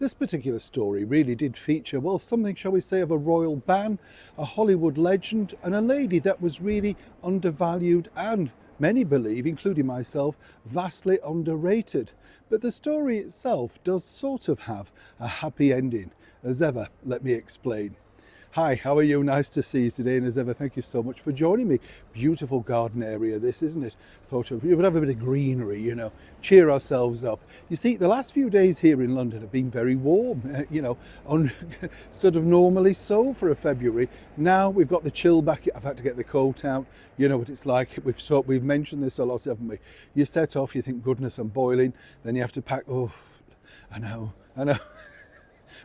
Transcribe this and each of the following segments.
This particular story really did feature, well, something, shall we say, of a royal ban, a Hollywood legend, and a lady that was really undervalued and, many believe, including myself, vastly underrated. But the story itself does sort of have a happy ending. As ever, let me explain. Hi, how are you? Nice to see you today, and as ever, thank you so much for joining me. Beautiful garden area this, isn't it? I thought we would have a bit of greenery, cheer ourselves up. You see, the last few days here in London have been very warm, on sort of normally so for a February. Now we've got the chill back. I've had to get the coat out. You know what it's like. We've mentioned this a lot, haven't we? You set off, you think, goodness, I'm boiling. Then you have to pack. Oh, I know.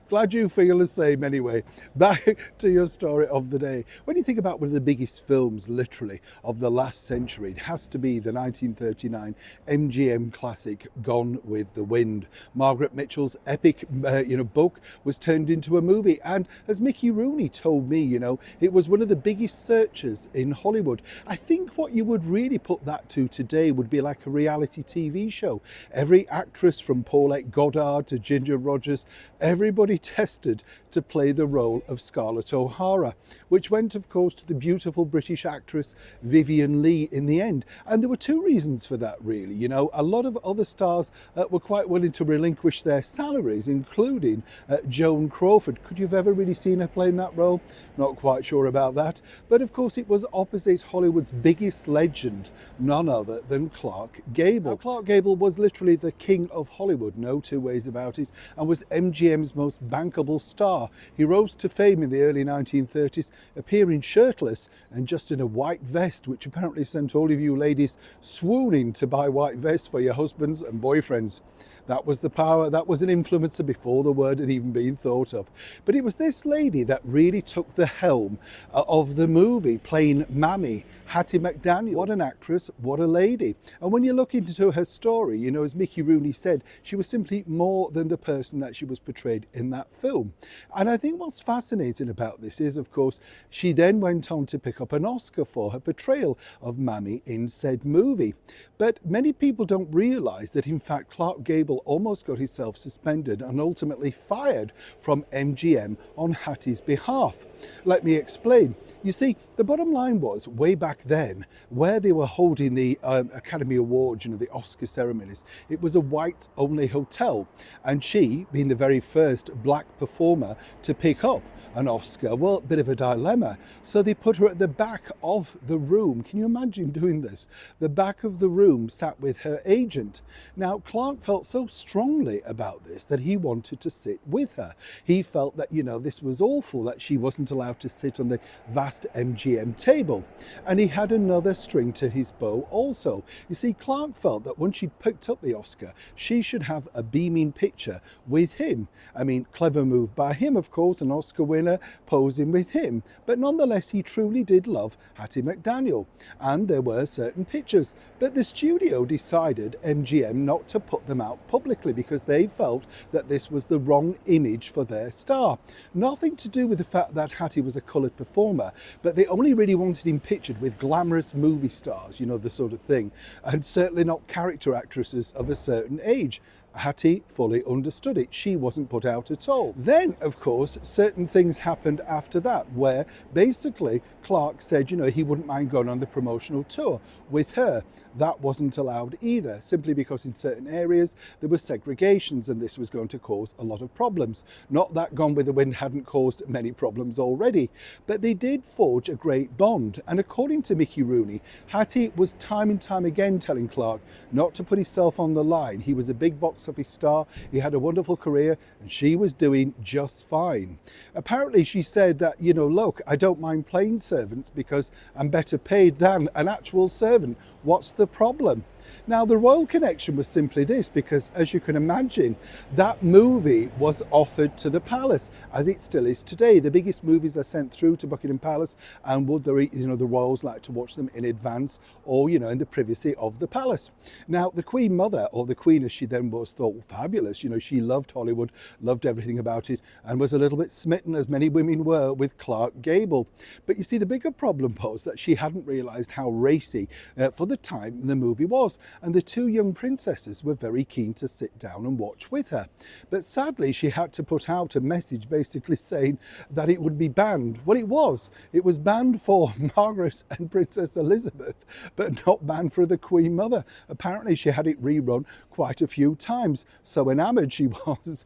Glad you feel the same anyway. Back to your story of the day. When you think about one of the biggest films, literally, of the last century, it has to be the 1939 MGM classic Gone with the Wind. Margaret Mitchell's epic book was turned into a movie, and as Mickey Rooney told me, it was one of the biggest searches in Hollywood. I think what you would really put that to today would be like a reality TV show. Every actress from Paulette Goddard to Ginger Rogers, everybody tested to play the role of Scarlett O'Hara, which went, of course, to the beautiful British actress Vivien Leigh in the end. And there were two reasons for that, really. A lot of other stars were quite willing to relinquish their salaries, including Joan Crawford. Could you have ever really seen her playing that role? Not quite sure about that. But of course, it was opposite Hollywood's biggest legend, none other than Clark Gable. Now, Clark Gable was literally the king of Hollywood, no two ways about it, and was MGM's most bankable star. He rose to fame in the early 1930s, appearing shirtless and just in a white vest, which apparently sent all of you ladies swooning to buy white vests for your husbands and boyfriends. That was the power, that was an influencer before the word had even been thought of. But it was this lady that really took the helm of the movie, playing Mammy, Hattie McDaniel. What an actress, what a lady. And when you look into her story, as Mickey Rooney said, she was simply more than the person that she was portrayed in that film. And I think what's fascinating about this is, of course, she then went on to pick up an Oscar for her portrayal of Mammy in said movie. But many people don't realise that, in fact, Clark Gable almost got himself suspended and ultimately fired from MGM on Hattie's behalf. Let me explain. You see, the bottom line was, way back then, where they were holding the Academy Awards, the Oscar ceremonies, it was a white-only hotel. And she, being the very first black performer to pick up an Oscar, well, a bit of a dilemma. So they put her at the back of the room. Can you imagine doing this? The back of the room sat with her agent. Now, Clark felt so strongly about this that he wanted to sit with her. He felt that, this was awful, that she wasn't allowed to sit on the vast MGM table. And he had another string to his bow also. You see, Clark felt that once she'd picked up the Oscar, she should have a beaming picture with him. I mean, clever move by him, of course, an Oscar winner posing with him. But nonetheless, he truly did love Hattie McDaniel. And there were certain pictures. But the studio decided, MGM, not to put them out publicly because they felt that this was the wrong image for their star. Nothing to do with the fact that Hattie was a coloured performer, but they only really wanted him pictured with glamorous movie stars, the sort of thing, and certainly not character actresses of a certain age. Hattie fully understood it. She wasn't put out at all. Then, of course, certain things happened after that, where basically Clark said, he wouldn't mind going on the promotional tour with her. That wasn't allowed either, simply because in certain areas there were segregations and this was going to cause a lot of problems. Not that Gone with the Wind hadn't caused many problems already, but they did forge a great bond. And according to Mickey Rooney, Hattie was time and time again telling Clark not to put himself on the line. He was a big box office star, he had a wonderful career, and she was doing just fine. Apparently she said that, look, I don't mind playing servants because I'm better paid than an actual servant. What's the problem? Now, the royal connection was simply this, because as you can imagine, that movie was offered to the palace, as it still is today. The biggest movies are sent through to Buckingham Palace, and would the royals like to watch them in advance or, in the privacy of the palace. Now, the Queen Mother, or the Queen as she then was, thought fabulous. She loved Hollywood, loved everything about it, and was a little bit smitten, as many women were, with Clark Gable. But you see, the bigger problem was that she hadn't realised how racy, for the time, the movie was. and the two young princesses were very keen to sit down and watch with her. But sadly, she had to put out a message basically saying that it would be banned. Well, it was. It was banned for Margaret and Princess Elizabeth, but not banned for the Queen Mother. Apparently, she had it rerun quite a few times. So enamoured she was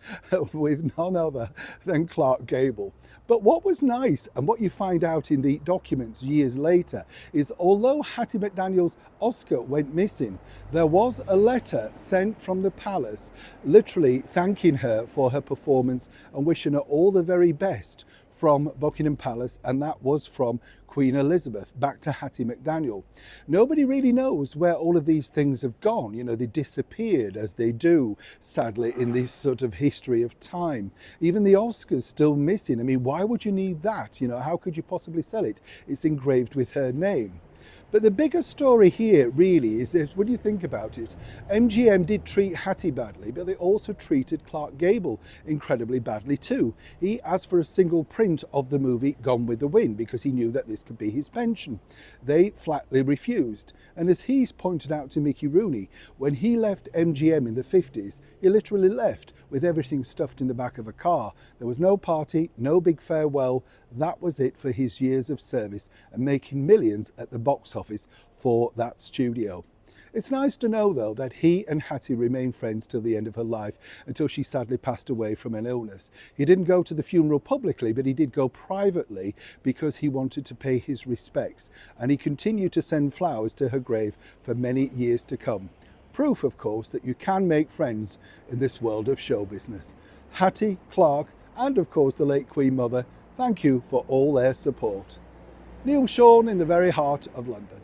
with none other than Clark Gable. But what was nice, and what you find out in the documents years later, is although Hattie McDaniel's Oscar went missing, there was a letter sent from the palace literally thanking her for her performance and wishing her all the very best from Buckingham Palace, and that was from Queen Elizabeth back to Hattie McDaniel. Nobody really knows where all of these things have gone. You know, they disappeared, as they do, sadly, in this sort of history of time. Even the Oscar's still missing. I mean, why would you need that? You know, how could you possibly sell it? It's engraved with her name. But the bigger story here really is that when you think about it, MGM did treat Hattie badly, but they also treated Clark Gable incredibly badly too. He asked for a single print of the movie Gone with the Wind because he knew that this could be his pension. They flatly refused. And as he's pointed out to Mickey Rooney, when he left MGM in the 50s, he literally left with everything stuffed in the back of a car. There was no party, no big farewell. That was it for his years of service and making millions at the box office for that studio. It's nice to know, though, that he and Hattie remained friends till the end of her life, until she sadly passed away from an illness. He didn't go to the funeral publicly, but he did go privately because he wanted to pay his respects, and he continued to send flowers to her grave for many years to come. Proof, of course, that you can make friends in this world of show business. Hattie, Clark, and of course the late Queen Mother, thank you for all their support. Neil Sean in the very heart of London.